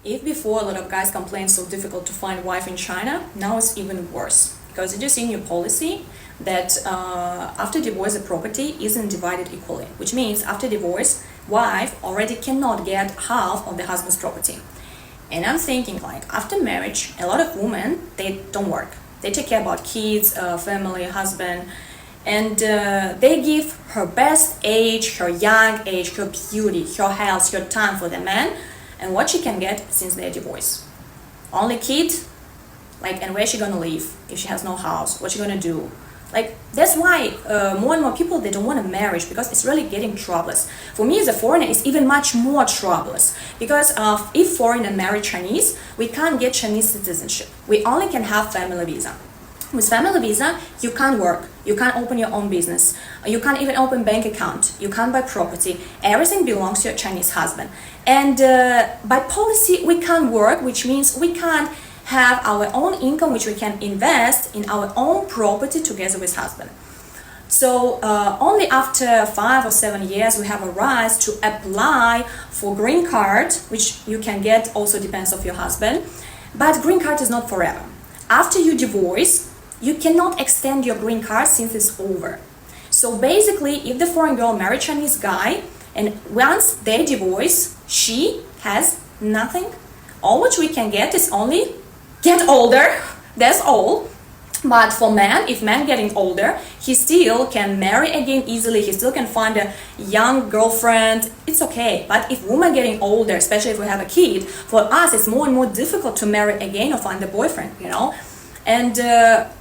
If before a lot of guys complained so difficult to find wife in China, now it's even worse. Because did you see new policy that after divorce the property isn't divided equally, which means after divorce, wife already cannot get half of the husband's property. And I'm thinking, like, after marriage, a lot of women, they don't work. They take care about kids, family, husband, and they give her best age, her young age, her beauty, her health, her time for the man, and what she can get since their divorce. Only kid, like, and where she gonna live if she has no house? What she gonna do? Like, that's why more and more people, they don't want a marriage, because it's really getting troublous. For me as a foreigner, it's even much more troublous, because if foreigner marry Chinese, we can't get Chinese citizenship. We only can have family visa. With family visa, you can't work, you can't open your own business, you can't even open bank account, you can't buy property, everything belongs to your Chinese husband. And by policy, we can't work, which means we can't have our own income, which we can invest in our own property together with husband. So only after 5 or 7 years we have a right to apply for green card, which you can get, also depends on your husband. But green card is not forever. After you divorce, you cannot extend your green card since it's over. So basically, if the foreign girl married Chinese guy, and once they divorce, she has nothing. All which we can get is only get older, that's all. But for man, if man getting older, he still can marry again easily, he still can find a young girlfriend, it's okay. But if woman getting older, especially if we have a kid, for us it's more and more difficult to marry again or find a boyfriend, you know. And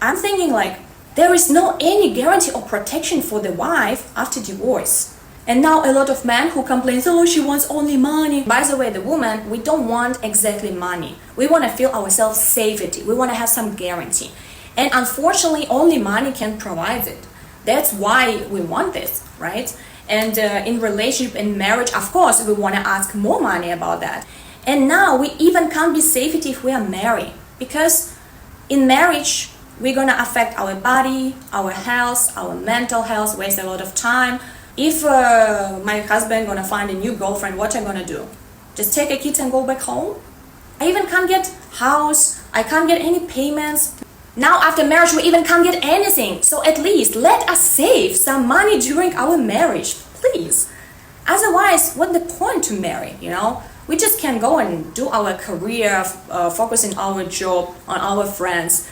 I'm thinking, like, there is no any guarantee or protection for the wife after divorce. And now a lot of men who complain, oh, she wants only money. By the way, the woman, we don't want exactly money. We want to feel ourselves safety. We want to have some guarantee. And unfortunately, only money can provide it. That's why we want this, right? And in relationship and marriage, of course, we want to ask more money about that. And now we even can't be safety if we are married. Because in marriage, we're going to affect our body, our health, our mental health, waste a lot of time. If my husband gonna find a new girlfriend, what I'm gonna do? Just take a kids and go back home? I even can't get house, I can't get any payments. Now after marriage, we even can't get anything. So at least let us save some money during our marriage, please. Otherwise, what's the point to marry, you know? We just can go and do our career, focus on our job, on our friends.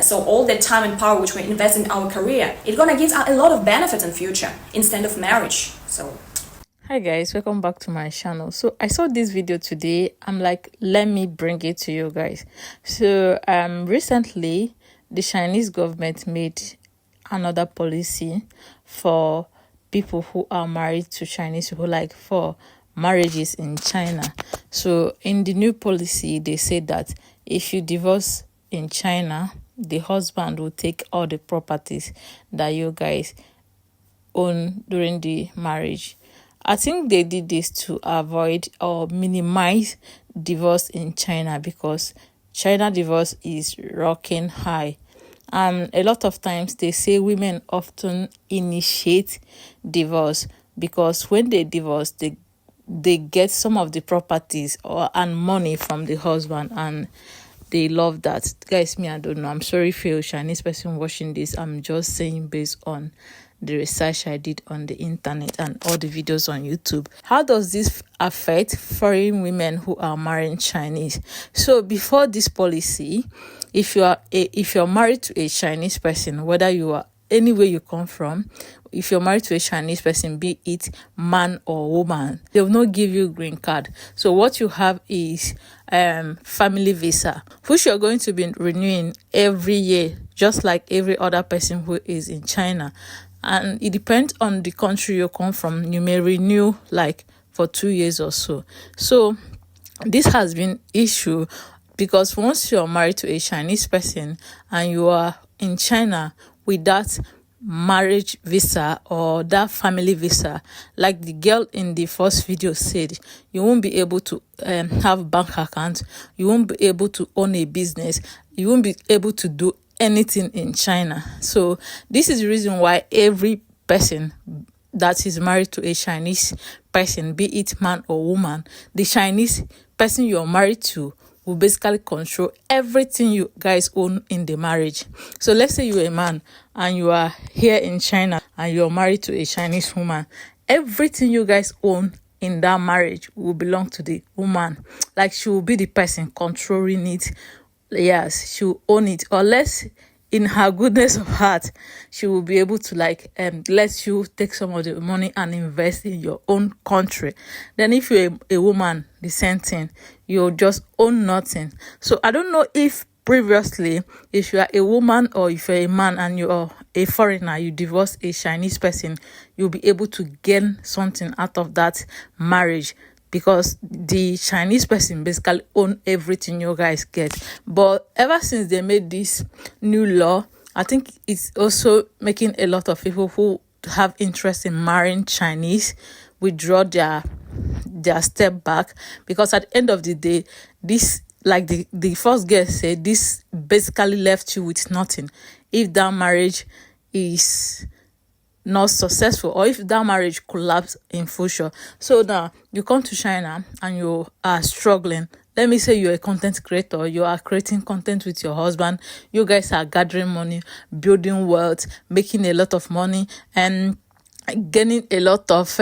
So all the time and power which we invest in our career, it's gonna give us a lot of benefits in future instead of marriage. So hi guys, welcome back to my channel. So I saw this video today. I'm like, let me bring it to you guys. So recently the Chinese government made another policy for people who are married to Chinese people, like for marriages in China. So in the new policy, they said that if you divorce in China, the husband will take all the properties that you guys own during the marriage. I think they did this to avoid or minimize divorce in China, because China divorce is rocking high. And a lot of times they say women often initiate divorce, because when they divorce, they get some of the properties and money from the husband, and they love that. Guys, me, I don't know. I'm sorry if you're a Chinese person watching this. I'm just saying based on the research I did on the internet and all the videos on YouTube. How does this affect foreign women who are marrying Chinese? So before this policy, if you're married to a Chinese person, whether you are anywhere you come from, if you're married to a Chinese person, be it man or woman, they will not give you green card. So what you have is family visa, which you're going to be renewing every year, just like every other person who is in China. And it depends on the country you come from. You may renew like for 2 years or so. So this has been issue, because once you're married to a Chinese person and you are in China with that marriage visa or that family visa, like the girl in the first video said, you won't be able to have bank account, you won't be able to own a business, you won't be able to do anything in China. So this is the reason why every person that is married to a Chinese person, be it man or woman, the Chinese person you're married to will basically control everything you guys own in the marriage. So let's say you're a man and you are here in China and you're married to a Chinese woman. Everything you guys own in that marriage will belong to the woman. Like, she will be the person controlling it. Yes, she will own it, unless in her goodness of heart she will be able to let you take some of the money and invest in your own country. Then if you're a woman, the same thing, you'll just own nothing. So I don't know if previously, if you are a woman or if you're a man and you're a foreigner, you divorce a Chinese person, you'll be able to gain something out of that marriage, because the Chinese person basically own everything you guys get. But ever since they made this new law, I think it's also making a lot of people who have interest in marrying Chinese withdraw their step back, because at the end of the day, this, like the first guest said, this basically left you with nothing if that marriage is not successful, or if that marriage collapse in future. So now you come to China and you are struggling. Let me say you're a content creator, you are creating content with your husband, you guys are gathering money, building wealth, making a lot of money, and gaining a lot of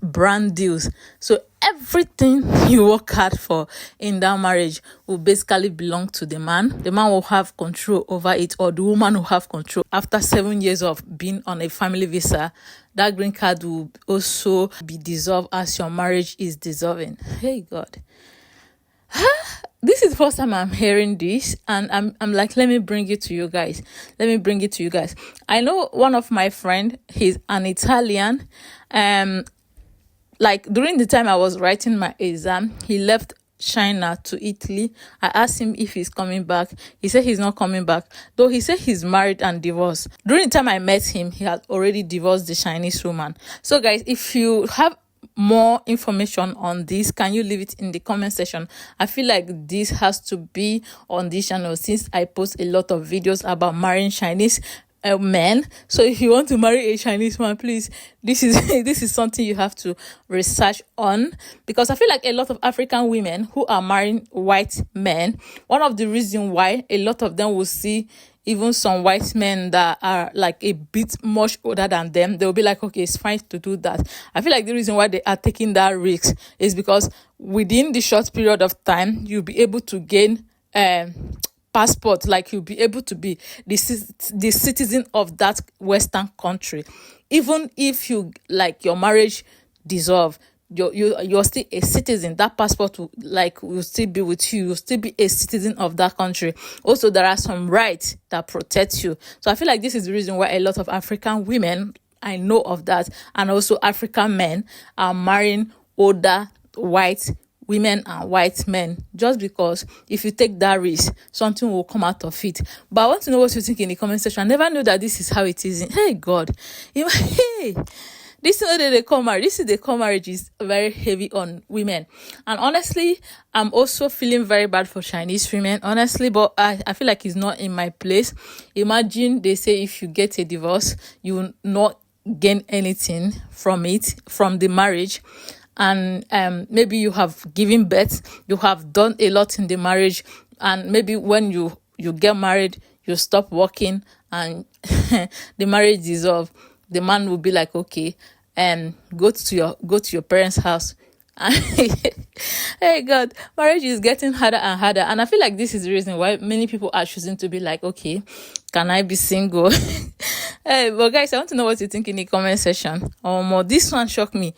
brand deals. So everything you work hard for in that marriage will basically belong to the man. The man will have control over it, or the woman will have control. After 7 years of being on a family visa, that green card will also be dissolved as your marriage is dissolving. Hey God. This is the first time I'm hearing this, and I'm like, let me bring it to you guys. I know one of my friend, he's an Italian. Like during the time I was writing my exam, he left China to Italy. I asked him if he's coming back. He said he's not coming back, though he said he's married and divorced. During the time I met him, he had already divorced the Chinese woman. So guys, if you have more information on this, can you leave it in the comment section? I feel like this has to be on this channel, since I post a lot of videos about marrying Chinese men. So if you want to marry a Chinese man, please, this is something you have to research on, because I feel like a lot of African women who are marrying white men, one of the reasons why a lot of them will see even some white men that are like a bit much older than them, they'll be like, okay, it's fine to do that. I feel like the reason why they are taking that risk is because within the short period of time, you'll be able to gain passport, like you'll be able to be the citizen of that Western country. Even if you, like, your marriage dissolve, you're still a citizen. That passport will still be with you. You'll still be a citizen of that country. Also, there are some rights that protect you. So I feel like this is the reason why a lot of African women, I know of that, and also African men are marrying older white women and white men, just because if you take that risk, something will come out of it. But I want to know what you think in the comment section. I never knew that this is how it is. Hey God, hey. This is the call marriage is very heavy on women. And honestly, I'm also feeling very bad for Chinese women, honestly, but I feel like it's not in my place. Imagine they say if you get a divorce, you will not gain anything from it, from the marriage. And maybe you have given birth, you have done a lot in the marriage, and maybe when you get married, you stop working and the marriage dissolve. The man will be like, okay, go to your parents' house. Hey God, marriage is getting harder and harder, and I feel like this is the reason why many people are choosing to be like, okay, can I be single? Hey, but guys, I want to know what you think in the comment section. This one shocked me.